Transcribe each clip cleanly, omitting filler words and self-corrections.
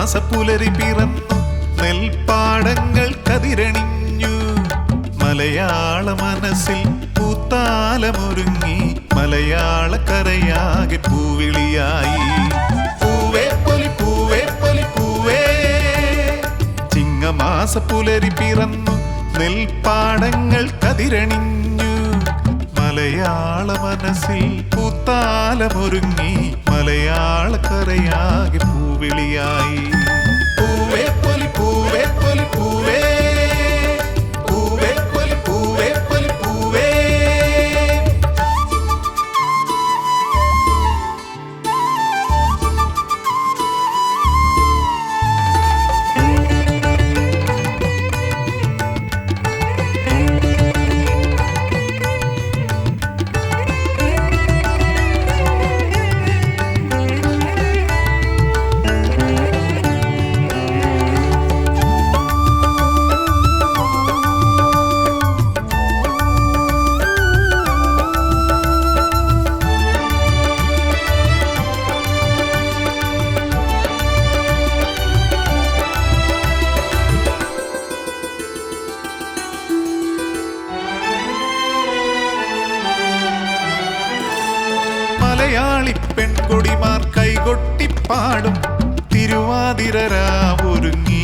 ചിങ്ങമാസപ്പുലരി പിറന്നു നെൽപ്പാടങ്ങൾ കതിരണിഞ്ഞു മലയാള മനസ്സിൽ പൂത്താലമൊരുങ്ങി മലയാളക്കരയാകെ പൂവിളിയായി പൂവേ പൊലി പൂവേ പൊലി പൂവേ ചിങ്ങമാസപ്പുലരി പിറന്നു നെൽപ്പാടങ്ങൾ കതിരണിഞ്ഞു മലയാള മനസ്സിൽ പൂത്താലമൊരുങ്ങി മലയാളക്കരയാകെ പൂവിളിയായി പൂവേ പൊലി പൂവേ പൊലി പൂവേ പൂവേ പൊലി പൂവേ പൊലി പൂവേ മലയാളി പെൺകൊടിമാർ കൈകൊട്ടിപ്പാടും തിരുവാതിരരാവൊരുങ്ങി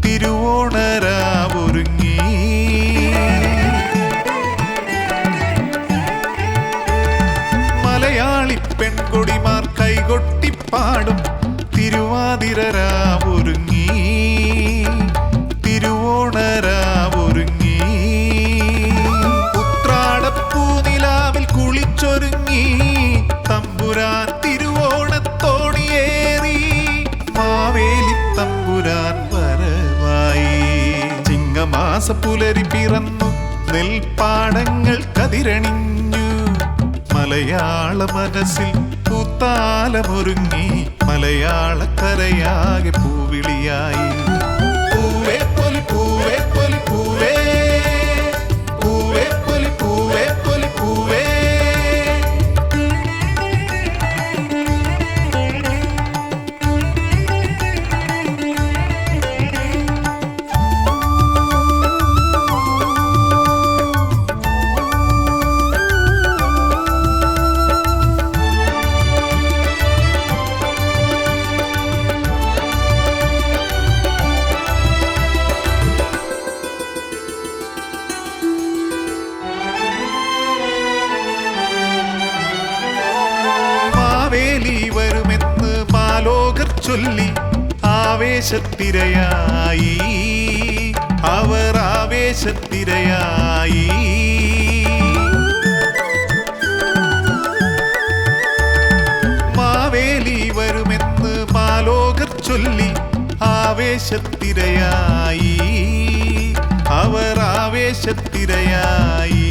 തിരുവോണരാവൊരുങ്ങി മലയാളി പെൺകൊടിമാർ കൈകൊട്ടിപ്പാടും തിരുവാതിരരാവൊരുങ്ങി തിരുവോണരാവൊരുങ്ങി ഉത്രാടപ്പൂനിലാവിൽ കുളിച്ചൊരുങ്ങി തമ്പുരാൻ തിരുവോണത്തോണിയേറി മാവേലി തമ്പുരാൻ വരവായി ചിങ്ങമാസപ്പുലരി പിറന്നു നെൽപ്പാടങ്ങൾ കതിരണിഞ്ഞു മലയാള മനസ്സിൽ പൂത്താലമൊരുങ്ങി മലയാളക്കരയാകെ പൂവിളിയായി പൂവേ പൊലി പൂവേ പൊലി പൂവേ പൂവേ പൊലി പൂവേ പൊലി പൂവേ മാവേലി വരുമെന്ന് മാലോകർ ചൊല്ലി ആവേശത്തിരയായി അവർ ആവേശത്തിരയായി മാവേലി വരുമെന്ന് മാലോകർ ചൊല്ലി ആവേശത്തിരയായി അവർ ആവേശത്തിരയായി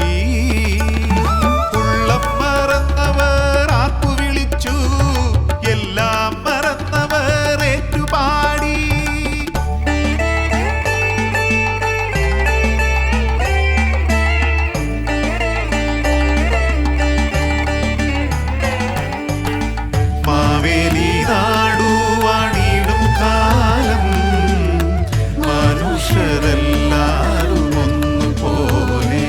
ഉള്ളം മറന്നവർ ആർപ്പു വിളിച്ചു എല്ലാം മറന്നവർ ഏറ്റുപാടി മാവേലി നാടുവാണിടും കാലം മനുഷ്യരെല്ലാരും ഒന്നുപോലെ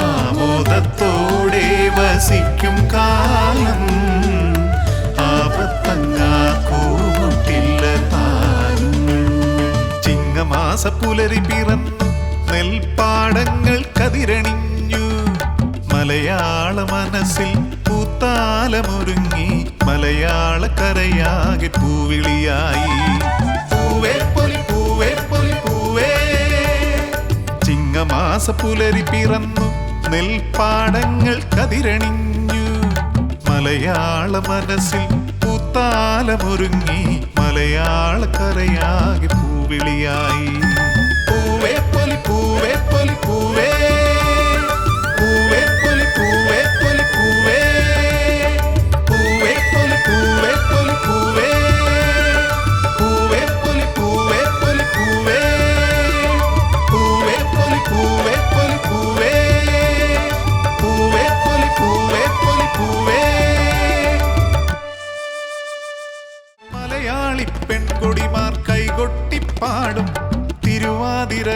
ആമോദത്തോടെ വസിക്കും കാലം ആപത്തങ്ങാക്കൂട്ടില്ല താനും ചിങ്ങമാസപ്പുലരി പിറന്നു നെൽപ്പാടങ്ങൾ കതിരണിഞ്ഞു മലയാള മനസ്സിൽ പൂത്താലമൊരുങ്ങി മലയാളക്കരയാകെ പൂവിളിയായി പൂവേ പൊലി പൂവേ പൊലി പൂവേ ചിങ്ങമാസപ്പുലരി പിറന്നു നെൽപ്പാടങ്ങൾ കതിരണിഞ്ഞു മലയാള മനസ്സിൽ പൂത്താലമൊരുങ്ങി മലയാളക്കരയാകെ പൂവിളിയായി പൂവേ പൊലി പൂവേ പൊലി പൂവേ പൂവേ പൊലി പൂവേ പൊലി പൂവേ പൂവേ പൊലി പൂവേ പൊലി പൂവേ പൂവേ പൊലി പൂവേ പൊലി പൂവേ പൂവേ പൊലി പൂവേ പൊലി പൂവേ പൂവേ പൊലി പൂവേ പൊലി പൂവേ പാടും തിരുവാതിര